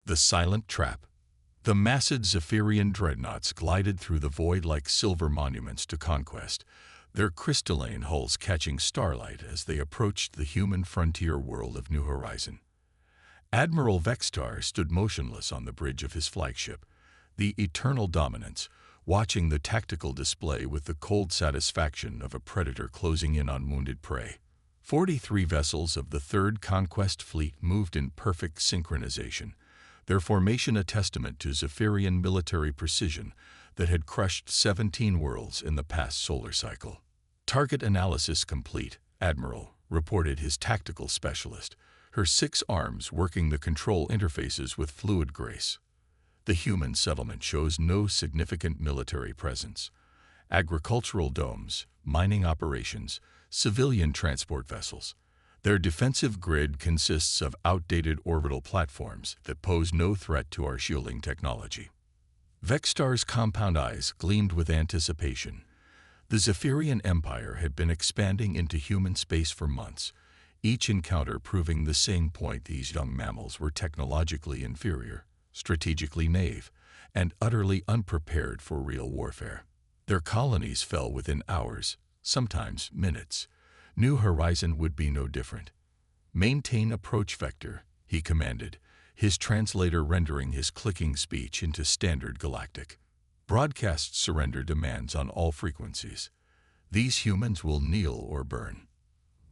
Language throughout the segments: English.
The Silent Trap. The massive Zephyrian dreadnoughts glided through the void like silver monuments to conquest, their crystalline hulls catching starlight as they approached the human frontier world of New Horizon. Admiral Vextar stood motionless on the bridge of his flagship, the Eternal Dominance, watching the tactical display with the cold satisfaction of a predator closing in on wounded prey. 43 vessels of the Third Conquest Fleet moved in perfect synchronization, their formation a testament to Zephyrian military precision that had crushed 17 worlds in the past solar cycle. Target analysis complete, Admiral, reported his tactical specialist, her 6 arms working the control interfaces with fluid grace. The human settlement shows no significant military presence. Agricultural domes, mining operations, civilian transport vessels. Their defensive grid consists of outdated orbital platforms that pose no threat to our shielding technology. Vextar's compound eyes gleamed with anticipation. The Zephyrian Empire had been expanding into human space for months, each encounter proving the same point: these young mammals were technologically inferior, strategically naive, and utterly unprepared for real warfare. Their colonies fell within hours, sometimes minutes. New Horizon would be no different. "Maintain approach vector," he commanded, his translator rendering his clicking speech into standard galactic. "Broadcast surrender demands on all frequencies. These humans will kneel or burn."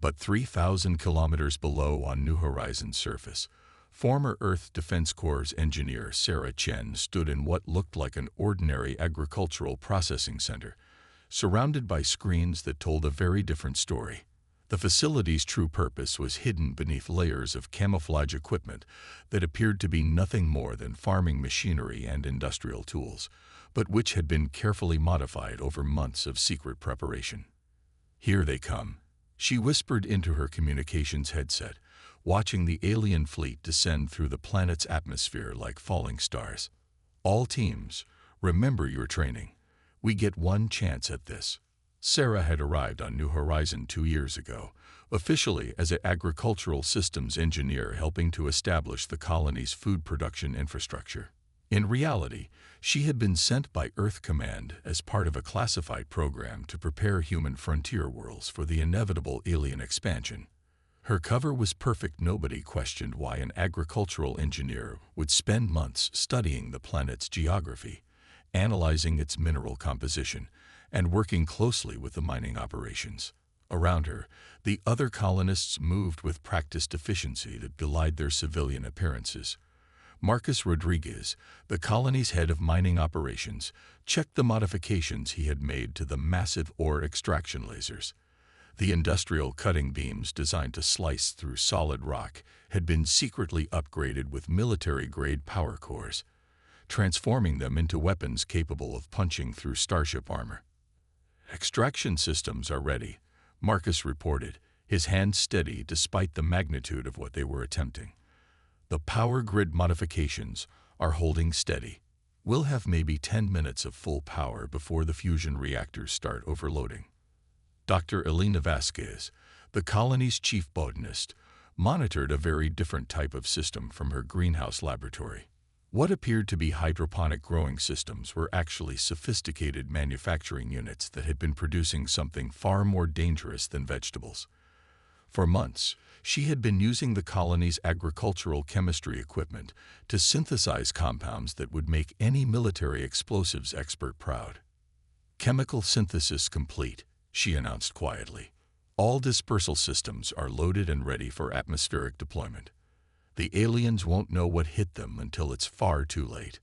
But 3,000 kilometers below on New Horizon's surface, former Earth Defense Corps engineer Sarah Chen stood in what looked like an ordinary agricultural processing center, surrounded by screens that told a very different story. The facility's true purpose was hidden beneath layers of camouflage equipment that appeared to be nothing more than farming machinery and industrial tools, but which had been carefully modified over months of secret preparation. "Here they come," she whispered into her communications headset, watching the alien fleet descend through the planet's atmosphere like falling stars. "All teams, remember your training. We get one chance at this." Sarah had arrived on New Horizon 2 years ago, officially as an agricultural systems engineer helping to establish the colony's food production infrastructure. In reality, she had been sent by Earth Command as part of a classified program to prepare human frontier worlds for the inevitable alien expansion. Her cover was perfect. Nobody questioned why an agricultural engineer would spend months studying the planet's geography, analyzing its mineral composition, and working closely with the mining operations. Around her, the other colonists moved with practiced efficiency that belied their civilian appearances. Marcus Rodriguez, the colony's head of mining operations, checked the modifications he had made to the massive ore extraction lasers. The industrial cutting beams designed to slice through solid rock had been secretly upgraded with military-grade power cores, transforming them into weapons capable of punching through starship armor. "Extraction systems are ready," Marcus reported, his hands steady despite the magnitude of what they were attempting. "The power grid modifications are holding steady. We'll have maybe 10 minutes of full power before the fusion reactors start overloading." Dr. Elena Vasquez, the colony's chief botanist, monitored a very different type of system from her greenhouse laboratory. What appeared to be hydroponic growing systems were actually sophisticated manufacturing units that had been producing something far more dangerous than vegetables. For months, she had been using the colony's agricultural chemistry equipment to synthesize compounds that would make any military explosives expert proud. "Chemical synthesis complete," she announced quietly. "All dispersal systems are loaded and ready for atmospheric deployment. The aliens won't know what hit them until it's far too late."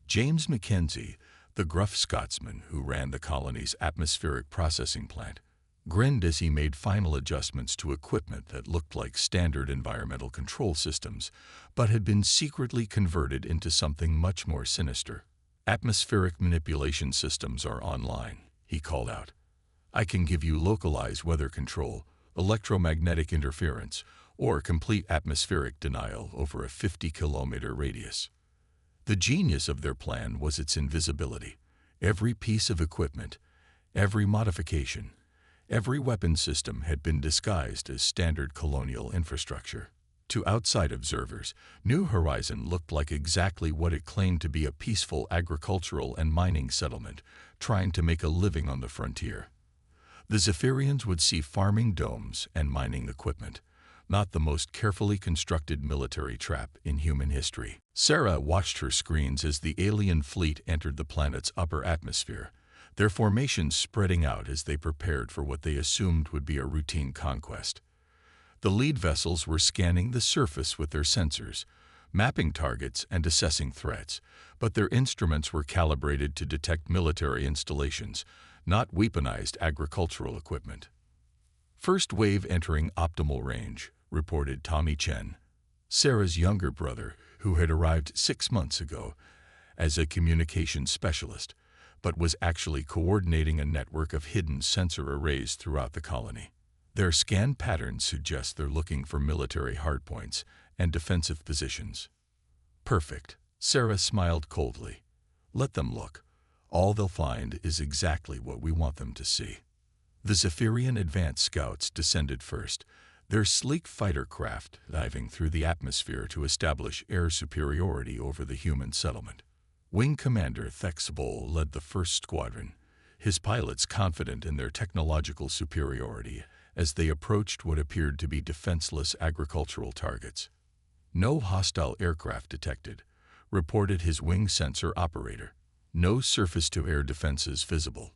James Mackenzie, the gruff Scotsman who ran the colony's atmospheric processing plant, grinned as he made final adjustments to equipment that looked like standard environmental control systems, but had been secretly converted into something much more sinister. "Atmospheric manipulation systems are online," he called out. "I can give you localized weather control, electromagnetic interference, or complete atmospheric denial over a 50-kilometer radius." The genius of their plan was its invisibility. Every piece of equipment, every modification, every weapon system had been disguised as standard colonial infrastructure. To outside observers, New Horizon looked like exactly what it claimed to be: a peaceful agricultural and mining settlement, trying to make a living on the frontier. The Zephyrians would see farming domes and mining equipment, not the most carefully constructed military trap in human history. Sarah watched her screens as the alien fleet entered the planet's upper atmosphere, their formations spreading out as they prepared for what they assumed would be a routine conquest. The lead vessels were scanning the surface with their sensors, mapping targets and assessing threats, but their instruments were calibrated to detect military installations, not weaponized agricultural equipment. "First wave entering optimal range," reported Tommy Chen, Sarah's younger brother, who had arrived 6 months ago as a communications specialist, but was actually coordinating a network of hidden sensor arrays throughout the colony. Their scan patterns suggest they're looking for military hardpoints and defensive positions. "Perfect," Sarah smiled coldly. "Let them look. All they'll find is exactly what we want them to see." The Zephyrian advanced scouts descended first, their sleek fighter craft diving through the atmosphere to establish air superiority over the human settlement. Wing Commander Thexbol led the first squadron, his pilots confident in their technological superiority as they approached what appeared to be defenseless agricultural targets. "No hostile aircraft detected," reported his wing sensor operator. "No surface-to-air defenses visible.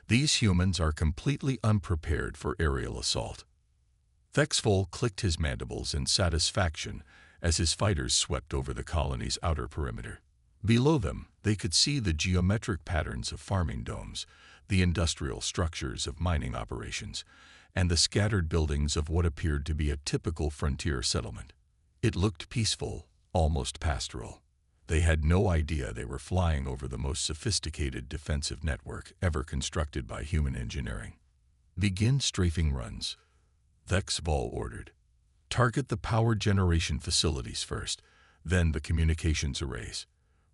These humans are completely unprepared for aerial assault." Thexfol clicked his mandibles in satisfaction as his fighters swept over the colony's outer perimeter. Below them, they could see the geometric patterns of farming domes, the industrial structures of mining operations, and the scattered buildings of what appeared to be a typical frontier settlement. It looked peaceful, almost pastoral. They had no idea they were flying over the most sophisticated defensive network ever constructed by human engineering. "Begin strafing runs," Thexbol ordered. "Target the power generation facilities first, then the communications arrays.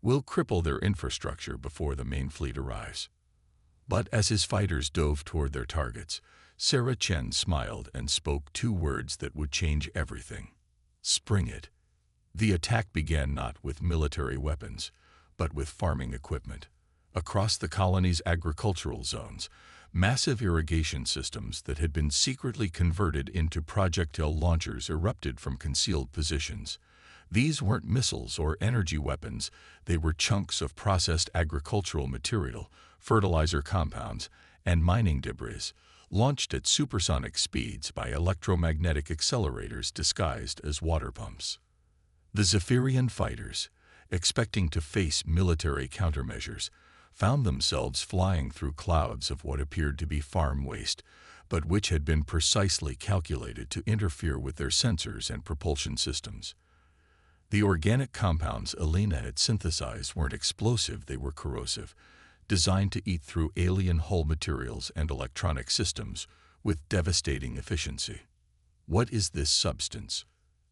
We'll cripple their infrastructure before the main fleet arrives." But as his fighters dove toward their targets, Sarah Chen smiled and spoke 2 words that would change everything. "Spring it." The attack began not with military weapons, but with farming equipment. Across the colony's agricultural zones, massive irrigation systems that had been secretly converted into projectile launchers erupted from concealed positions. These weren't missiles or energy weapons, they were chunks of processed agricultural material, fertilizer compounds, and mining debris, launched at supersonic speeds by electromagnetic accelerators disguised as water pumps. The Zephyrian fighters, expecting to face military countermeasures, found themselves flying through clouds of what appeared to be farm waste, but which had been precisely calculated to interfere with their sensors and propulsion systems. The organic compounds Alina had synthesized weren't explosive, they were corrosive, designed to eat through alien hull materials and electronic systems with devastating efficiency. "What is this substance?"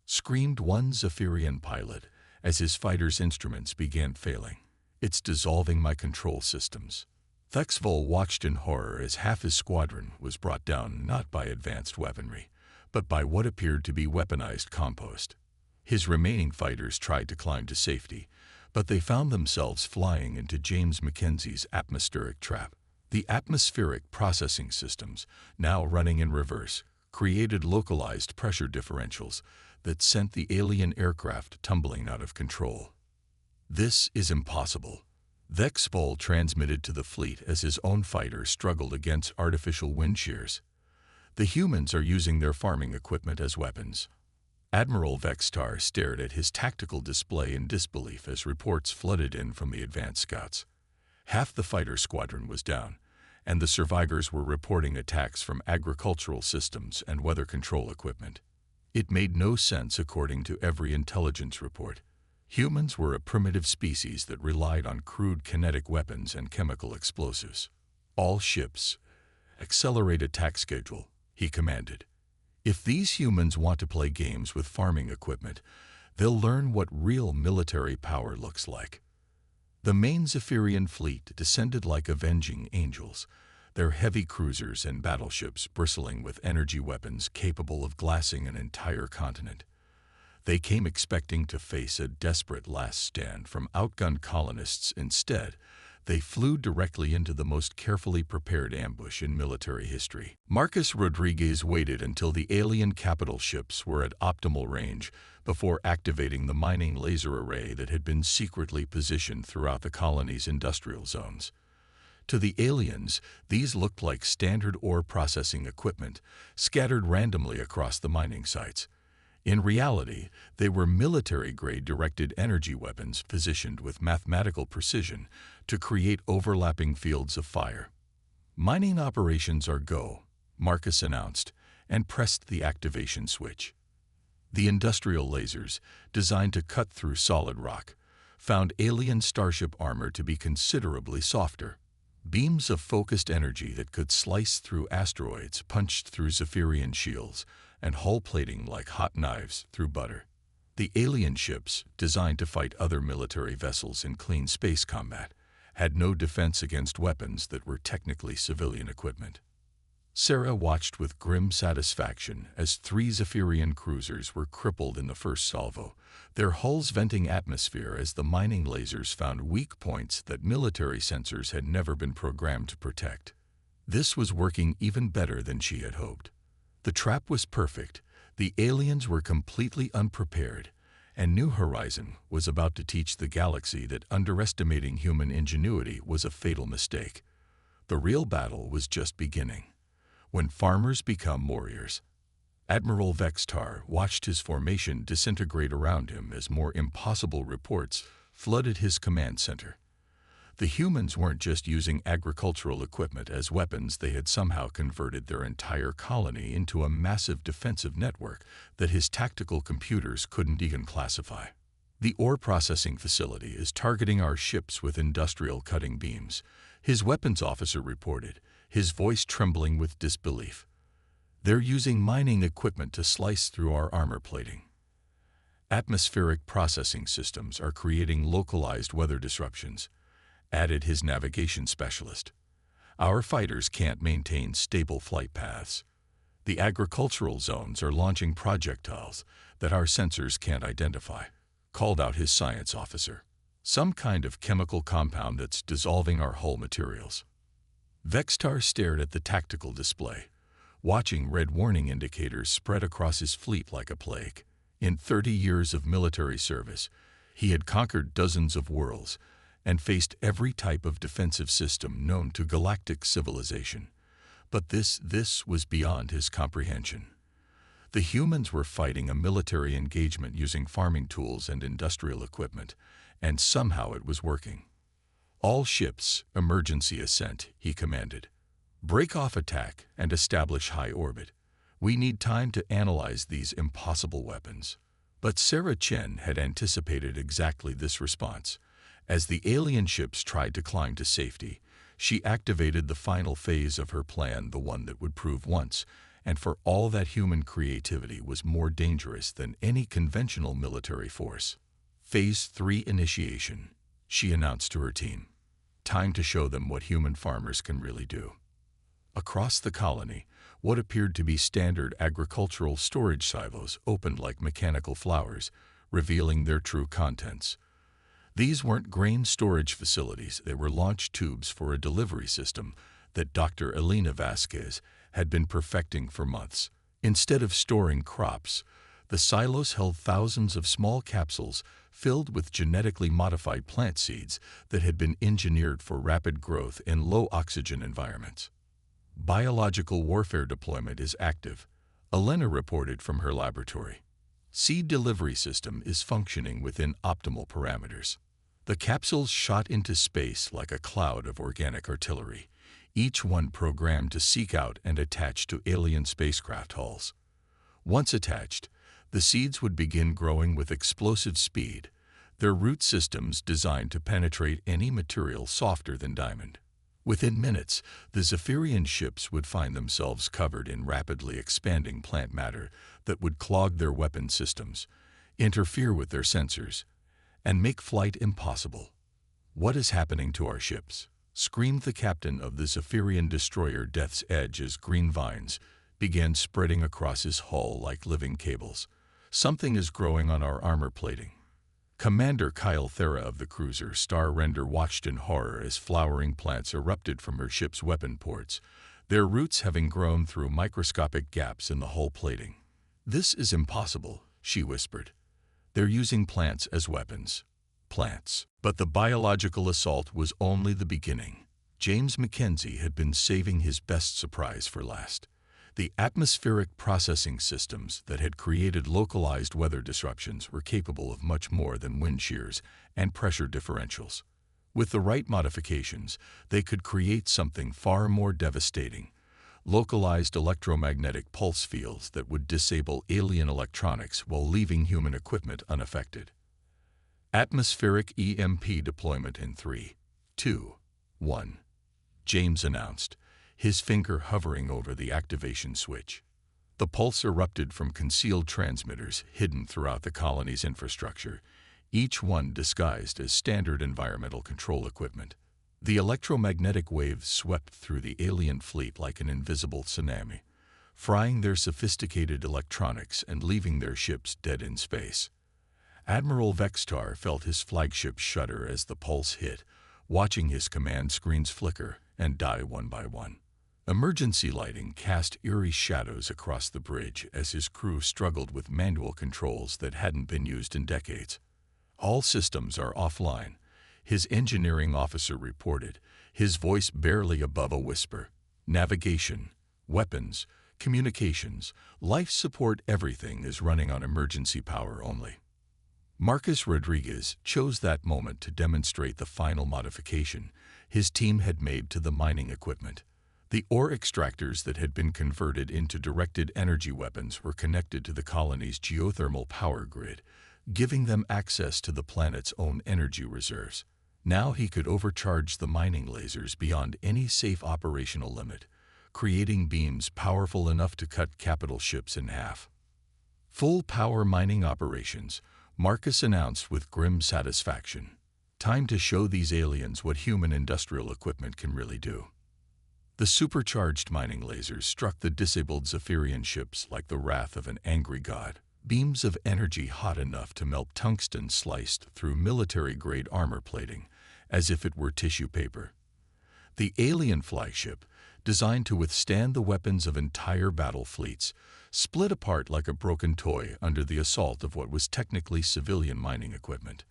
screamed one Zephyrian pilot as his fighter's instruments began failing. "It's dissolving my control systems." Thexvol watched in horror as half his squadron was brought down not by advanced weaponry, but by what appeared to be weaponized compost. His remaining fighters tried to climb to safety, but they found themselves flying into James Mackenzie's atmospheric trap. The atmospheric processing systems, now running in reverse, created localized pressure differentials that sent the alien aircraft tumbling out of control. "This is impossible," Thexpol transmitted to the fleet as his own fighter struggled against artificial wind shears. "The humans are using their farming equipment as weapons." Admiral Vextar stared at his tactical display in disbelief as reports flooded in from the advanced scouts. Half the fighter squadron was down, and the survivors were reporting attacks from agricultural systems and weather control equipment. It made no sense according to every intelligence report. Humans were a primitive species that relied on crude kinetic weapons and chemical explosives. "All ships, accelerate attack schedule," he commanded. "If these humans want to play games with farming equipment, they'll learn what real military power looks like." The main Zephyrian fleet descended like avenging angels, their heavy cruisers and battleships bristling with energy weapons capable of glassing an entire continent. They came expecting to face a desperate last stand from outgunned colonists. Instead, they flew directly into the most carefully prepared ambush in military history. Marcus Rodriguez waited until the alien capital ships were at optimal range before activating the mining laser array that had been secretly positioned throughout the colony's industrial zones. To the aliens, these looked like standard ore processing equipment scattered randomly across the mining sites. In reality, they were military-grade directed energy weapons positioned with mathematical precision to create overlapping fields of fire. "Mining operations are go," Marcus announced, and pressed the activation switch. The industrial lasers, designed to cut through solid rock, found alien starship armor to be considerably softer. Beams of focused energy that could slice through asteroids punched through Zephyrian shields and hull plating like hot knives through butter. The alien ships, designed to fight other military vessels in clean space combat, had no defense against weapons that were technically civilian equipment. Sarah watched with grim satisfaction as 3 Zephyrian cruisers were crippled in the first salvo, their hulls venting atmosphere as the mining lasers found weak points that military sensors had never been programmed to protect. This was working even better than she had hoped. The trap was perfect, the aliens were completely unprepared, and New Horizon was about to teach the galaxy that underestimating human ingenuity was a fatal mistake. The real battle was just beginning. When farmers become warriors. Admiral Vextar watched his formation disintegrate around him as more impossible reports flooded his command center. The humans weren't just using agricultural equipment as weapons, they had somehow converted their entire colony into a massive defensive network that his tactical computers couldn't even classify. "The ore processing facility is targeting our ships with industrial cutting beams," his weapons officer reported, his voice trembling with disbelief. "They're using mining equipment to slice through our armor plating. Atmospheric processing systems are creating localized weather disruptions," added his navigation specialist. "Our fighters can't maintain stable flight paths. The agricultural zones are launching projectiles that our sensors can't identify," called out his science officer. "Some kind of chemical compound that's dissolving our hull materials." Vextar stared at the tactical display, watching red warning indicators spread across his fleet like a plague. In 30 years of military service, he had conquered dozens of worlds and faced every type of defensive system known to galactic civilization. But this was beyond his comprehension. The humans were fighting a military engagement using farming tools and industrial equipment, and somehow it was working. "All ships, emergency ascent," he commanded. "Break off attack and establish high orbit. We need time to analyze these impossible weapons." But Sarah Chen had anticipated exactly this response. As the alien ships tried to climb to safety, she activated the final phase of her plan, the one that would prove once and for all that human creativity was more dangerous than any conventional military force. "Phase 3 initiation," she announced to her team. "Time to show them what human farmers can really do." Across the colony, what appeared to be standard agricultural storage silos opened like mechanical flowers, revealing their true contents. These weren't grain storage facilities, they were launch tubes for a delivery system that Dr. Elena Vasquez had been perfecting for months. Instead of storing crops, the silos held thousands of small capsules filled with genetically modified plant seeds that had been engineered for rapid growth in low-oxygen environments. "Biological warfare deployment is active," Elena reported from her laboratory. "Seed delivery system is functioning within optimal parameters." The capsules shot into space like a cloud of organic artillery, each one programmed to seek out and attach to alien spacecraft hulls. Once attached, the seeds would begin growing with explosive speed, their root systems designed to penetrate any material softer than diamond. Within minutes, the Zephyrian ships would find themselves covered in rapidly expanding plant matter that would clog their weapon systems, interfere with their sensors, and make flight impossible. "What is happening to our ships?" screamed the captain of the Zephyrian destroyer Death's Edge as green vines began spreading across his hull like living cables. Something is growing on our armor plating. Commander Kyle Thera of the cruiser Star Render watched in horror as flowering plants erupted from her ship's weapon ports, their roots having grown through microscopic gaps in the hull plating. "This is impossible," she whispered. "They're using plants as weapons." Plants. But the biological assault was only the beginning. James Mackenzie had been saving his best surprise for last. The atmospheric processing systems that had created localized weather disruptions were capable of much more than wind shears and pressure differentials. With the right modifications, they could create something far more devastating: localized electromagnetic pulse fields that would disable alien electronics while leaving human equipment unaffected. Atmospheric EMP deployment in 3, 2, 1, James announced, his finger hovering over the activation switch. The pulse erupted from concealed transmitters hidden throughout the colony's infrastructure, each one disguised as standard environmental control equipment. The electromagnetic waves swept through the alien fleet like an invisible tsunami, frying their sophisticated electronics and leaving their ships dead in space. Admiral Vextar felt his flagship shudder as the pulse hit, watching his command screens flicker and die one by one. Emergency lighting cast eerie shadows across the bridge as his crew struggled with manual controls that hadn't been used in decades. "All systems are offline," his engineering officer reported, his voice barely above a whisper. "Navigation, weapons, communications, life support, everything is running on emergency power only." Marcus Rodriguez chose that moment to demonstrate the final modification his team had made to the mining equipment. The ore extractors that had been converted into directed energy weapons were connected to the colony's geothermal power grid, giving them access to the planet's own energy reserves. Now he could overcharge the mining lasers beyond any safe operational limit, creating beams powerful enough to cut capital ships in half. "Full power mining operations," Marcus announced with grim satisfaction. "Time to show these aliens what human industrial equipment can really do." The supercharged mining lasers struck the disabled Zephyrian ships like the wrath of an angry god. Beams of energy hot enough to melt tungsten sliced through military-grade armor plating, as if it were tissue paper. The alien flagship, designed to withstand the weapons of entire battle fleets, split apart like a broken toy under the assault of what was technically civilian mining equipment.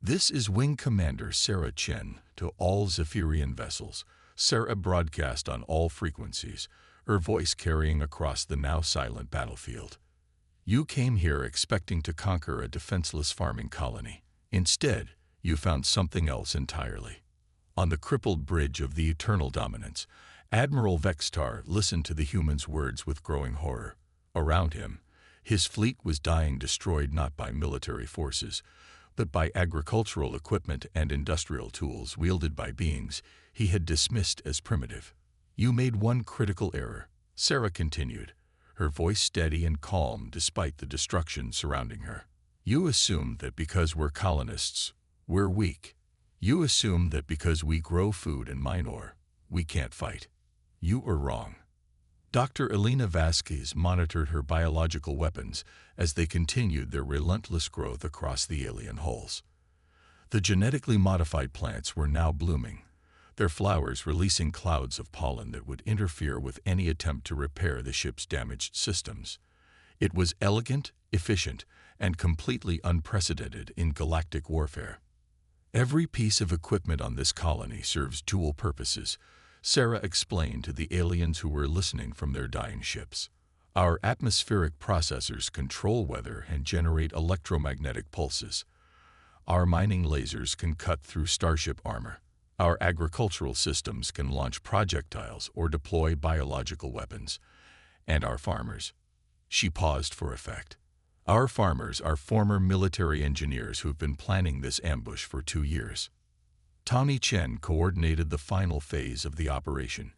"This is Wing Commander Sarah Chen to all Zephyrian vessels," Sarah broadcast on all frequencies, her voice carrying across the now silent battlefield. "You came here expecting to conquer a defenseless farming colony. Instead, you found something else entirely." On the crippled bridge of the Eternal Dominance, Admiral Vextar listened to the human's words with growing horror. Around him, his fleet was dying, destroyed not by military forces, but by agricultural equipment and industrial tools wielded by beings he had dismissed as primitive. "You made one critical error," Sarah continued, her voice steady and calm despite the destruction surrounding her. "You assumed that because we're colonists, we're weak. You assumed that because we grow food and mine ore, we can't fight. You were wrong." Dr. Elena Vasquez monitored her biological weapons as they continued their relentless growth across the alien hulls. The genetically modified plants were now blooming, their flowers releasing clouds of pollen that would interfere with any attempt to repair the ship's damaged systems. It was elegant, efficient, and completely unprecedented in galactic warfare. "Every piece of equipment on this colony serves dual purposes," Sarah explained to the aliens who were listening from their dying ships. "Our atmospheric processors control weather and generate electromagnetic pulses. Our mining lasers can cut through starship armor. Our agricultural systems can launch projectiles or deploy biological weapons. And our farmers." She paused for effect. "Our farmers are former military engineers who've been planning this ambush for 2 years." Tawny Chen coordinated the final phase of the operation,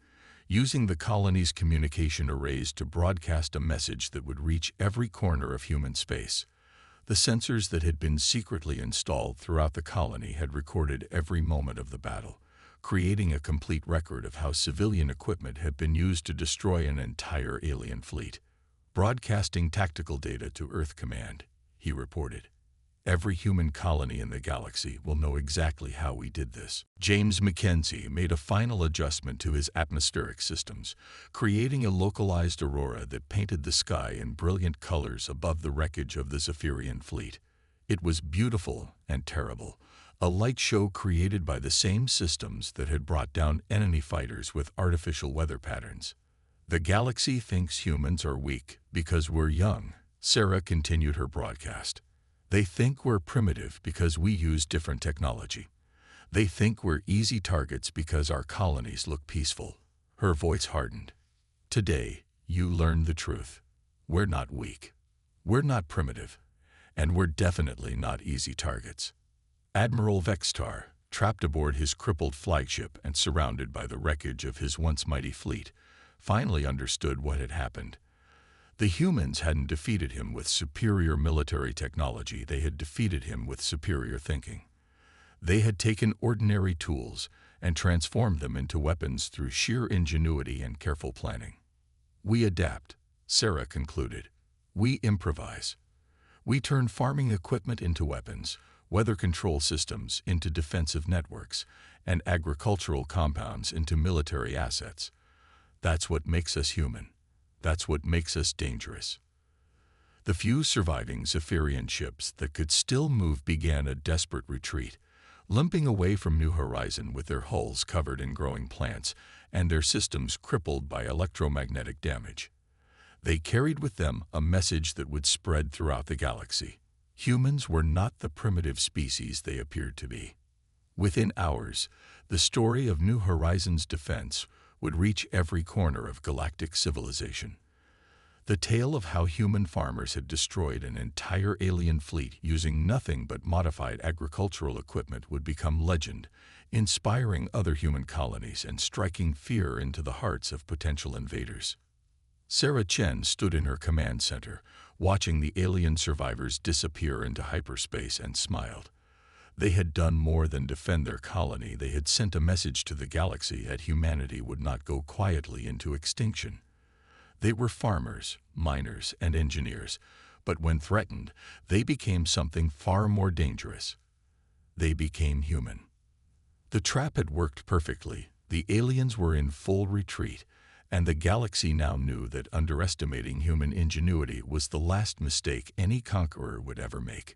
using the colony's communication arrays to broadcast a message that would reach every corner of human space. The sensors that had been secretly installed throughout the colony had recorded every moment of the battle, creating a complete record of how civilian equipment had been used to destroy an entire alien fleet. broadcasting tactical data to Earth Command, he reported. Every human colony in the galaxy will know exactly how we did this. James Mackenzie made a final adjustment to his atmospheric systems, creating a localized aurora that painted the sky in brilliant colors above the wreckage of the Zephyrian fleet. It was beautiful and terrible, a light show created by the same systems that had brought down enemy fighters with artificial weather patterns. The galaxy thinks humans are weak because we're young, Sarah continued her broadcast. They think we're primitive because we use different technology. They think we're easy targets because our colonies look peaceful. Her voice hardened. Today, you learned the truth. We're not weak. We're not primitive. And we're definitely not easy targets. Admiral Vextar, trapped aboard his crippled flagship and surrounded by the wreckage of his once mighty fleet, finally understood what had happened. The humans hadn't defeated him with superior military technology, they had defeated him with superior thinking. They had taken ordinary tools and transformed them into weapons through sheer ingenuity and careful planning. We adapt, Sarah concluded. We improvise. We turn farming equipment into weapons, weather control systems into defensive networks, and agricultural compounds into military assets. That's what makes us human. That's what makes us dangerous. The few surviving Zephyrian ships that could still move began a desperate retreat, limping away from New Horizon with their hulls covered in growing plants and their systems crippled by electromagnetic damage. They carried with them a message that would spread throughout the galaxy. Humans were not the primitive species they appeared to be. Within hours, the story of New Horizon's defense would reach every corner of galactic civilization. The tale of how human farmers had destroyed an entire alien fleet using nothing but modified agricultural equipment would become legend, inspiring other human colonies and striking fear into the hearts of potential invaders. Sarah Chen stood in her command center, watching the alien survivors disappear into hyperspace, and smiled. They had done more than defend their colony. They had sent a message to the galaxy that humanity would not go quietly into extinction. They were farmers, miners, and engineers, but when threatened, they became something far more dangerous. They became human. The trap had worked perfectly. The aliens were in full retreat, and the galaxy now knew that underestimating human ingenuity was the last mistake any conqueror would ever make.